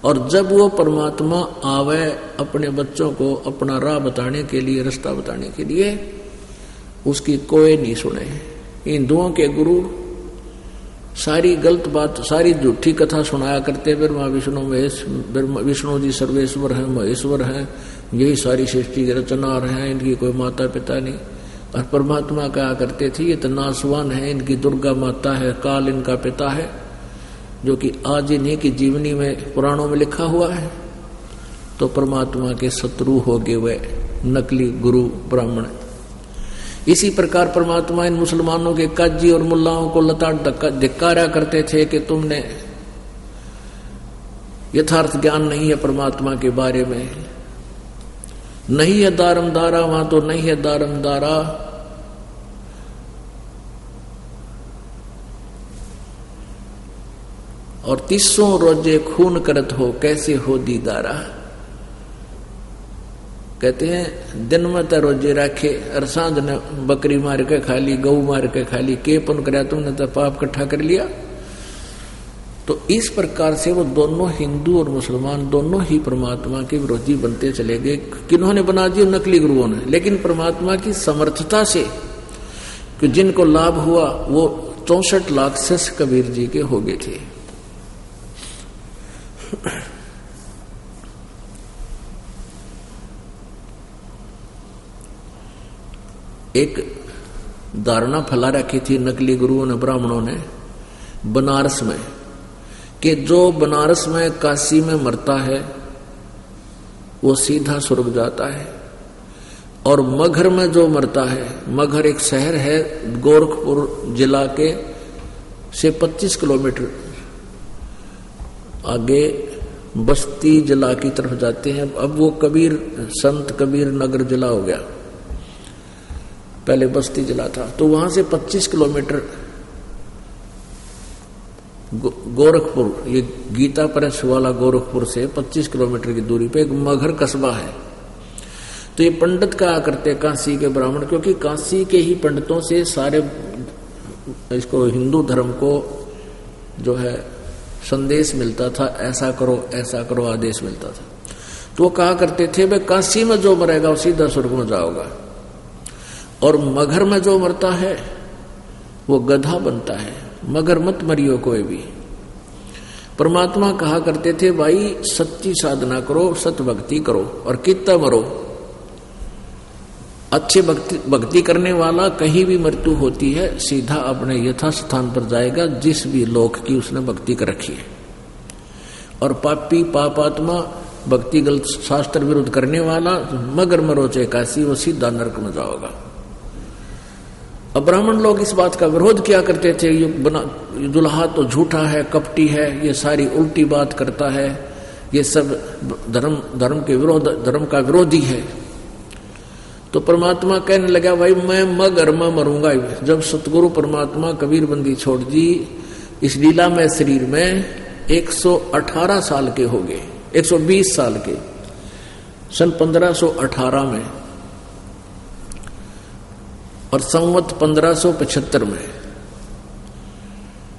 और जब वो परमात्मा आवे अपने बच्चों को अपना राह बताने के लिए, रास्ता बताने के लिए, उसकी कोई नहीं सुने। हिंदुओं के गुरु सारी गलत बात, सारी झूठी कथा सुनाया करते, ब्रह्मा विष्णु महेश, विष्णु जी सर्वेश्वर हैं, महेश्वर हैं, यही सारी सृष्टि के रचनार हैं, इनकी कोई माता पिता नहीं। और परमात्मा कहा करते थे ये तो नासवान है, इनकी दुर्गा माता है, काल इनका पिता है, जो कि आज इन्हीं की जीवनी में पुराणों में लिखा हुआ है। तो परमात्मा के शत्रु हो गए वे नकली गुरु ब्राह्मण। इसी प्रकार परमात्मा इन मुसलमानों के काजी और मुल्लाओं को लताड़ धिक्कारा करते थे कि तुमने यथार्थ ज्ञान नहीं है परमात्मा के बारे में, नहीं है दारमदारा, वहां तो नहीं है दारमदारा, और 300 रोजे खून करत हो, कैसे हो दीदारा। कहते हैं दिन में तो रोजे रखे और सांझ ने बकरी मार के खा ली, गऊ मार के खा ली, के पुन कराया तुमने तो पाप इकट्ठा कर लिया। तो इस प्रकार से वो दोनों हिंदू और मुसलमान दोनों ही परमात्मा के विरोधी बनते चले गए। किन्होंने बना दिए? नकली गुरुओं ने। लेकिन परमात्मा की समर्थता से कि जिनको लाभ हुआ वो 64 लाख शिष्य कबीर जी के हो गए थे। एक धारणा फैला रखी थी नकली गुरुओं ने, ब्राह्मणों ने बनारस में, कि जो बनारस में काशी में मरता है वो सीधा स्वर्ग जाता है, और मगहर में जो मरता है, मगहर एक शहर है गोरखपुर जिला के से 25 किलोमीटर आगे बस्ती जिला की तरफ जाते हैं। अब वो कबीर संत कबीर नगर जिला हो गया, पहले बस्ती जिला था। तो वहां से 25 किलोमीटर गोरखपुर, ये गीता प्रेस वाला गोरखपुर से 25 किलोमीटर की दूरी पे एक मगहर कस्बा है। तो ये पंडित कहा करते काशी के ब्राह्मण, क्योंकि काशी के ही पंडितों से सारे इसको हिंदू धर्म को जो है संदेश मिलता था, ऐसा करो आदेश मिलता था। तो वो कहा करते थे भाई काशी में जो मरेगा वो सीधा स्वर्ग में जाओगा, और मगहर में जो मरता है वो गधा बनता है, मगर मत मरियो कोई भी। परमात्मा कहा करते थे भाई सच्ची साधना करो, सत भक्ति करो, और कितना मरो। अच्छे भक्ति करने वाला कहीं भी मृत्यु होती है सीधा अपने यथा स्थान पर जाएगा जिस भी लोक की उसने भक्ति कर रखी है। और पापी पापात्मा भक्ति गलत शास्त्र विरुद्ध करने वाला मगर मरो चाहे काशी, वो सीधा नरक में जाओगा। अब ब्राह्मण लोग इस बात का विरोध किया करते थे, ये दुल्हा तो झूठा है, कपटी है, ये सारी उल्टी बात करता है, ये सब धर्म के विरोध, धर्म का विरोधी है। तो परमात्मा कहने लगा भाई मैं मगर में मरूंगा। जब सतगुरु परमात्मा कबीर बंदी छोड़ दी, इस लीला में शरीर में 118 साल के हो गए, 120 साल के, सन 1518 में, और संवत 1575 में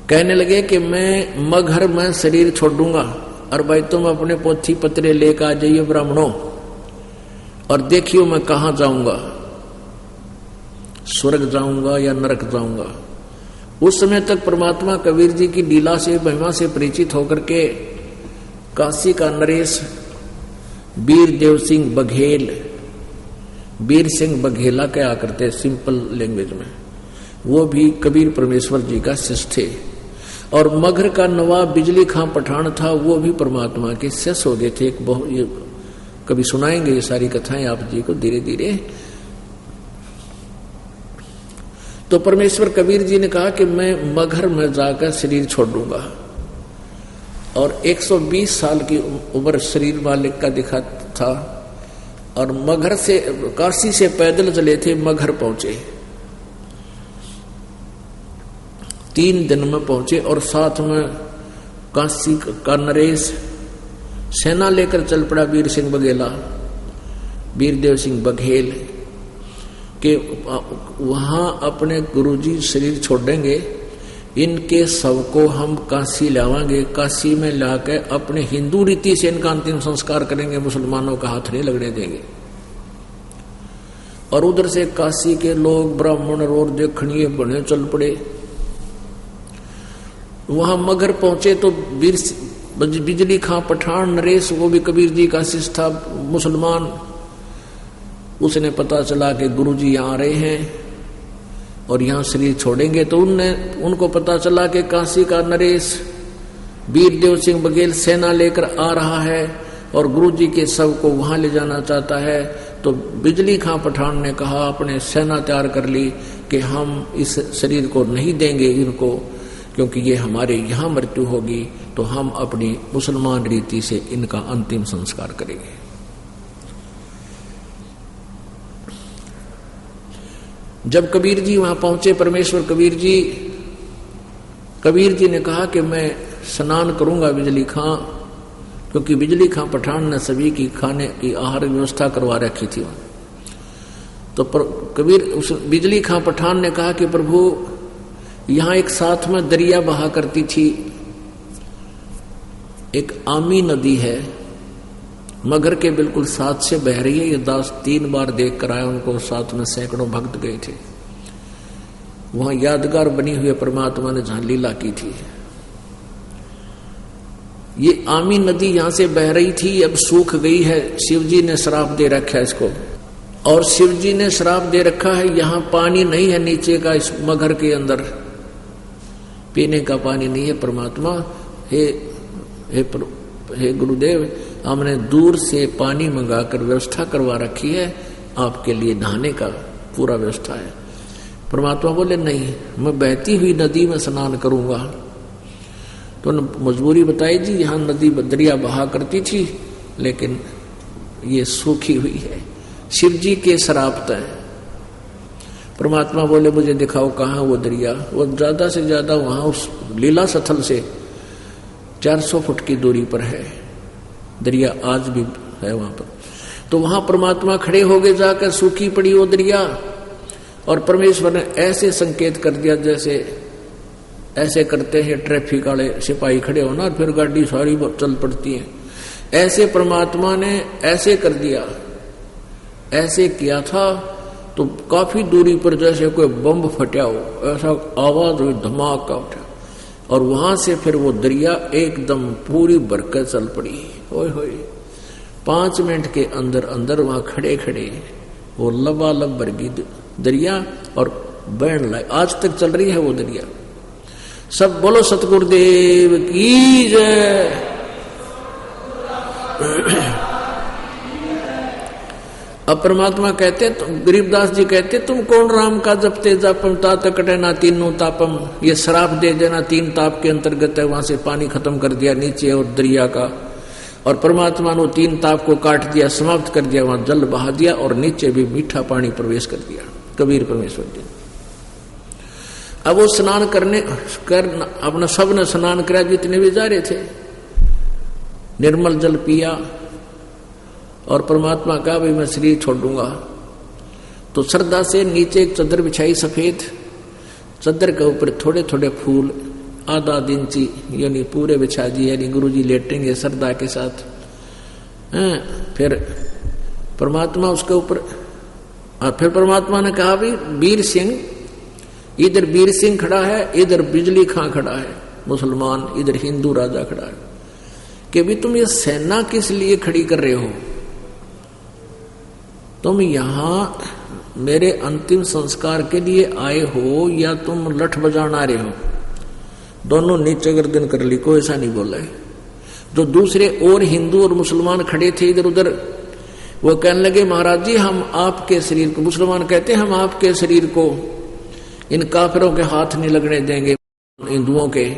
कहने लगे कि मैं मगहर में शरीर छोड़ दूंगा, और भाई तुम अपने पोथी पत्रे लेकर आ जाइए ब्राह्मणों, और देखियो मैं कहां जाऊंगा, स्वर्ग जाऊंगा या नरक जाऊंगा। उस समय तक परमात्मा कबीर जी की लीला से, महिमा से परिचित होकर के काशी का नरेश वीर देव सिंह बघेल, वीर सिंह बघेला कहा करते सिंपल लैंग्वेज में, वो भी कबीर परमेश्वर जी का शिष्य थे। और मगहर का नवाब बिजली खां पठान था, वो भी परमात्मा के शिष्य हो गए थे। ये कभी सुनाएंगे ये सारी कथाएं आप जी को धीरे धीरे। तो परमेश्वर कबीर जी ने कहा कि मैं मगहर में जाकर शरीर छोड़ दूंगा, और 120 साल की उम्र शरीर मालिक का दिखा था, और मगहर से, काशी से पैदल चले थे, मगहर पहुंचे, 3 दिन में पहुंचे, और साथ में काशी का नरेश सेना लेकर चल पड़ा वीर सिंह बघेला, वीरदेव सिंह बघेल, के वहां अपने गुरुजी शरीर छोड़ेंगे इनके शव को हम काशी लावांगे, काशी में लाके अपने हिंदू रीति से इनका अंतिम संस्कार करेंगे, मुसलमानों का हाथ नहीं लगने देंगे। और उधर से काशी के लोग ब्राह्मण और देखनिए बने चल पड़े। वहां मगर पहुंचे तो बिजली खां पठान नरेश, वो भी कबीर जी का शिष्य था, मुसलमान, उसने पता चला कि गुरुजी यहाँ आ रहे हैं और यहाँ शरीर छोड़ेंगे। तो उनको पता चला कि काशी का नरेश वीरदेव सिंह बघेल सेना लेकर आ रहा है और गुरुजी के शव को वहां ले जाना चाहता है। तो बिजली खां पठान ने कहा, अपने सेना तैयार कर ली कि हम इस शरीर को नहीं देंगे इनको, क्योंकि ये हमारे यहाँ मृत्यु होगी, तो हम अपनी मुसलमान रीति से इनका अंतिम संस्कार करेंगे। जब कबीर जी वहां पहुंचे, परमेश्वर कबीर जी ने कहा कि मैं स्नान करूंगा बिजली खां, क्योंकि बिजली खां पठान ने सभी की खाने की आहार व्यवस्था करवा रखी थी। तो उस बिजली खां पठान ने कहा कि प्रभु, यहां एक साथ में दरिया बहा करती थी, एक आमी नदी है, मगर के बिल्कुल साथ से बह रही है। ये दास 3 बार देख कर आए, उनको साथ में सैकड़ों भक्त गए थे। वहां यादगार बनी हुई परमात्मा ने जहां लीला की थी। ये आमी नदी यहां से बह रही थी, अब सूख गई है। शिवजी ने श्राप दे रखा है इसको, और शिवजी ने श्राप दे रखा है यहां पानी नहीं है नीचे का, इस मगर के अंदर पीने का पानी नहीं है। परमात्मा, हे गुरुदेव, हमने दूर से पानी मंगाकर व्यवस्था करवा रखी है, आपके लिए नहाने का पूरा व्यवस्था है। परमात्मा बोले, नहीं, मैं बहती हुई नदी में स्नान करूंगा। तो मजबूरी बताई जी, यहाँ नदी दरिया बहा करती थी, लेकिन ये सूखी हुई है। शिव जी के श्राप है। परमात्मा बोले, मुझे दिखाओ कहाँ वो दरिया। वो ज्यादा से ज्यादा वहां उस लीला स्थल से 400 फुट की दूरी पर है दरिया, आज भी है वहां पर। तो वहां परमात्मा खड़े हो गए, जाकर सूखी पड़ी वो दरिया, और परमेश्वर ने ऐसे संकेत कर दिया जैसे ऐसे करते हैं ट्रैफिक वाले सिपाही खड़े होना, और फिर गाड़ी सारी चल पड़ती है। ऐसे परमात्मा ने ऐसे कर दिया, ऐसे किया था तो काफी दूरी पर जैसे कोई बम फटा हो, ऐसा आवाज हुई, धमाका उठा, और वहां से फिर वो दरिया एकदम पूरी भरकर चल पड़ी। ओए होए, 5 मिनट के अंदर अंदर वहां खड़े खड़े वो लबालब भर गई दरिया, और बहन लाई, आज तक चल रही है वो दरिया। सब बोलो सतगुरुदेव की जय। अब परमात्मा कहते, तो गरीबदास जी कहते, तुम कौन राम का जपते जापम तात कटे ना तीनों तापम। ये श्राप दे देना 3 ताप के अंतर्गत है। वहां से पानी खत्म कर दिया नीचे और दरिया का, और परमात्मा ने 3 ताप को काट दिया, समाप्त कर दिया, वहां जल बहा दिया, और नीचे भी मीठा पानी प्रवेश कर दिया। कबीर परमेश्वर जी अब वो स्नान करने अपना सब ने स्नान किया, जितने भी जा रहे थे, निर्मल जल पिया, और परमात्मा कहा, भाई मैं शरीर छोड़ दूंगा। तो श्रद्धा से नीचे एक चादर बिछाई सफेद, चादर के ऊपर थोड़े थोड़े फूल आधा इंची यानी पूरे बिछा दिए, यानी गुरुजी लेटेंगे श्रद्धा के साथ। फिर परमात्मा उसके ऊपर, फिर परमात्मा ने कहा, भाई वीर सिंह, इधर वीर सिंह खड़ा है, इधर बिजली खां खड़ा है मुसलमान, इधर हिंदू राजा खड़ा है, कि भी तुम ये सेना किस लिए खड़ी कर रहे हो? तुम यहां मेरे अंतिम संस्कार के लिए आए हो या तुम लठ बजाना आ रहे हो? दोनों नीचे गर्दन कर ली, कोई ऐसा नहीं बोला है। जो दूसरे और हिंदू और मुसलमान खड़े थे इधर उधर, वो कहने लगे, महाराज जी हम आपके शरीर को, मुसलमान कहते हम आपके शरीर को इन काफिरों के हाथ नहीं लगने देंगे, हिंदुओं के,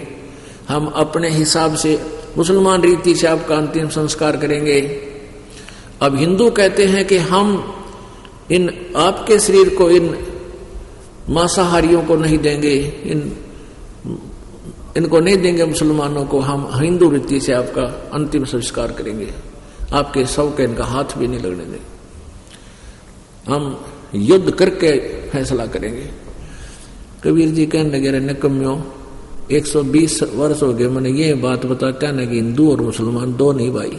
हम अपने हिसाब से मुसलमान रीति से आपका अंतिम संस्कार करेंगे। अब हिंदू कहते हैं कि हम इन आपके शरीर को इन मांसाहारियों को नहीं देंगे, इनको नहीं देंगे मुसलमानों को, हम हिंदू रीति से आपका अंतिम संस्कार करेंगे, आपके शव के इनका हाथ भी नहीं लगने देंगे, हम युद्ध करके फैसला करेंगे। कबीर जी कहने लगे, निकम्यों, 120 वर्ष हो गए मैंने ये बात बता, क्या ना कि हिंदू और मुसलमान दो नहीं भाई।